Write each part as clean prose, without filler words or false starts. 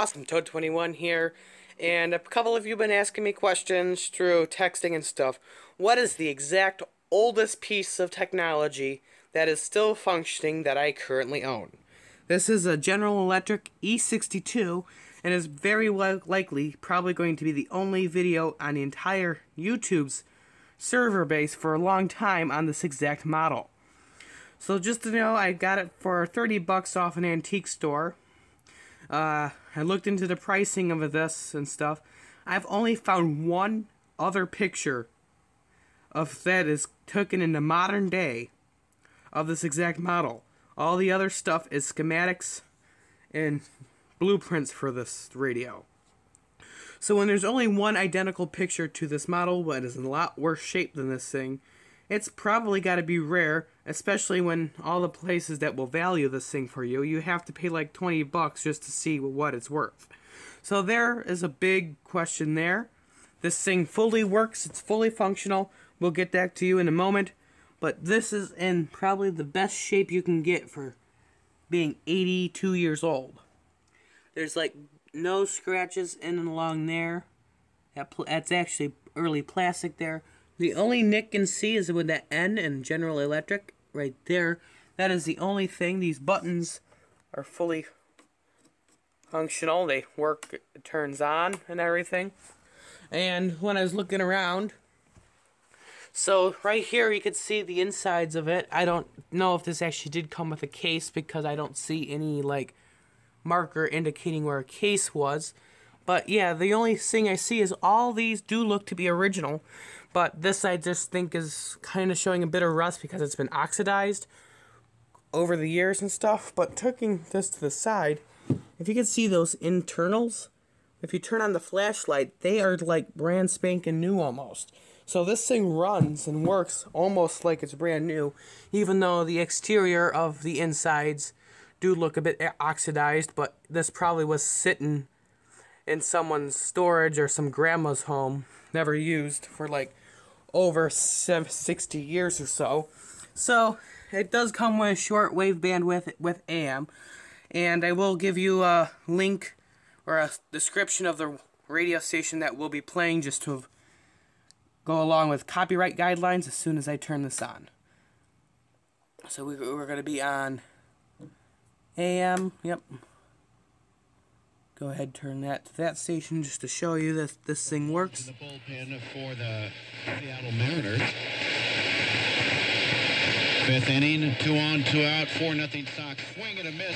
Awesome Toad 21 here, and a couple of you have been asking me questions through texting and stuff. What is the exact oldest piece of technology that is still functioning that I currently own? This is a General Electric E-62 and is very likely probably going to be the only video on the entire YouTube's server base for a long time on this exact model. So just to know, I got it for 30 bucks off an antique store. I looked into the pricing of this and stuff. I've only found one other picture of that is taken in the modern day of this exact model. All the other stuff is schematics and blueprints for this radio. So when there's only one identical picture to this model, but is in a lot worse shape than this thing, it's probably got to be rare, especially when all the places that will value this thing for you, you have to pay like 20 bucks just to see what it's worth. So there is a big question there. This thing fully works, it's fully functional. We'll get that to you in a moment. But this is in probably the best shape you can get for being 82 years old. There's like no scratches in and along there. That's actually early plastic there. The only nick you can see is with that N in General Electric right there. That is the only thing. These buttons are fully functional. They work, it turns on and everything. And when I was looking around, so right here you could see the insides of it. I don't know if this actually did come with a case because I don't see any like marker indicating where a case was. But yeah, the only thing I see is all these do look to be original. But this I just think is kind of showing a bit of rust because it's been oxidized over the years and stuff. But taking this to the side, if you can see those internals, if you turn on the flashlight, they are like brand spanking new almost. So this thing runs and works almost like it's brand new, even though the exterior of the insides do look a bit oxidized. But this probably was sitting in someone's storage or some grandma's home, never used for like over 60 years or so. So it does come with shortwave bandwidth with AM, and I will give you a link or a description of the radio station that will be playing just to go along with copyright guidelines as soon as I turn this on. So we're going to be on AM, yep. Go ahead and turn that to that station just to show you that this thing works. The bullpen for the Seattle Mariners. Fifth inning, 2 on, 2 out, 4-0 Sox. Swing and a miss,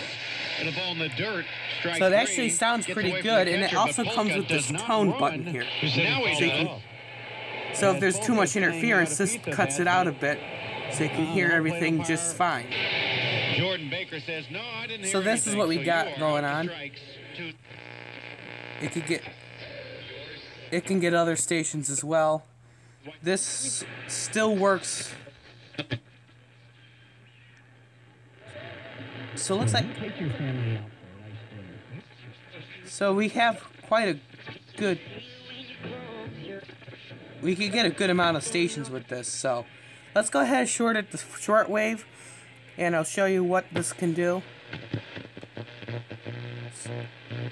and a ball in the dirt. Strike so it actually sounds pretty good, and it also comes with this tone button here. So if there's too much interference, this cuts it out a bit, so you can hear everything just fine. Jordan Baker says, no, I didn't hear so this is what we got going on. It can get other stations as well. This still works. So it looks like, so we have quite a good, we could get a good amount of stations with this. So let's go ahead and short it to shortwave, and I'll show you what this can do.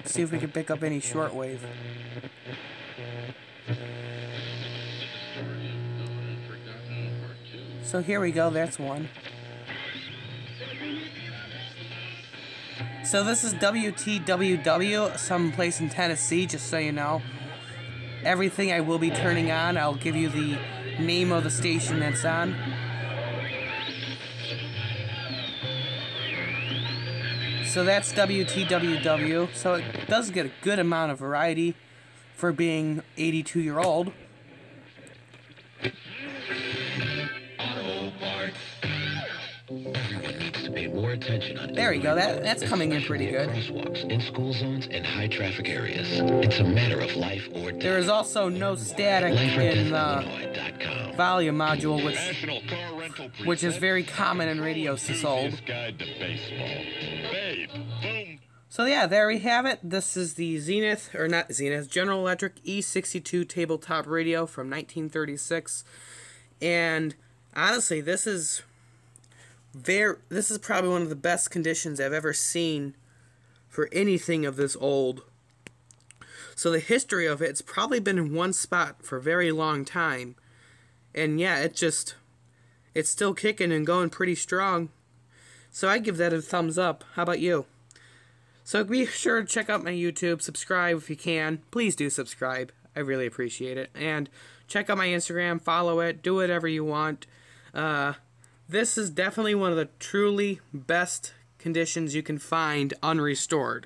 See if we can pick up any shortwave. So here we go, that's one. So this is WTWW, someplace in Tennessee, just so you know. Everything I will be turning on, I'll give you the name of the station that's on. So that's WTWW, so it does get a good amount of variety for being 82-year-old. Everyone needs to pay more attention on there we go, that's coming in pretty good. Crosswalks in school zones and high traffic areas. It's a matter of life or death. There is also no static in the volume module, which is very common in radio sold. So yeah, there we have it. This is the Zenith, or not Zenith, General Electric E-62 tabletop radio from 1936. And honestly, this is probably one of the best conditions I've ever seen for anything of this old So the history of it's probably been in one spot for a very long time. And yeah, it's still kicking and going pretty strong. So I give that a thumbs up. How about you? So be sure to check out my YouTube, subscribe if you can. Please do subscribe. I really appreciate it. And check out my Instagram, follow it, do whatever you want. This is definitely one of the truly best conditions you can find unrestored.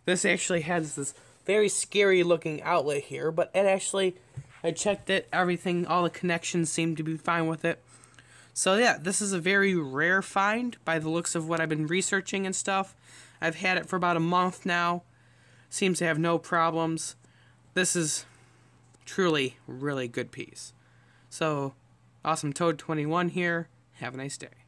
This actually has this very scary looking outlet here, but it actually, I checked it, everything, all the connections seem to be fine with it. So yeah, this is a very rare find by the looks of what I've been researching and stuff. I've had it for about a month now. Seems to have no problems. This is truly really good piece. So, Awesome Toad 21 here. Have a nice day.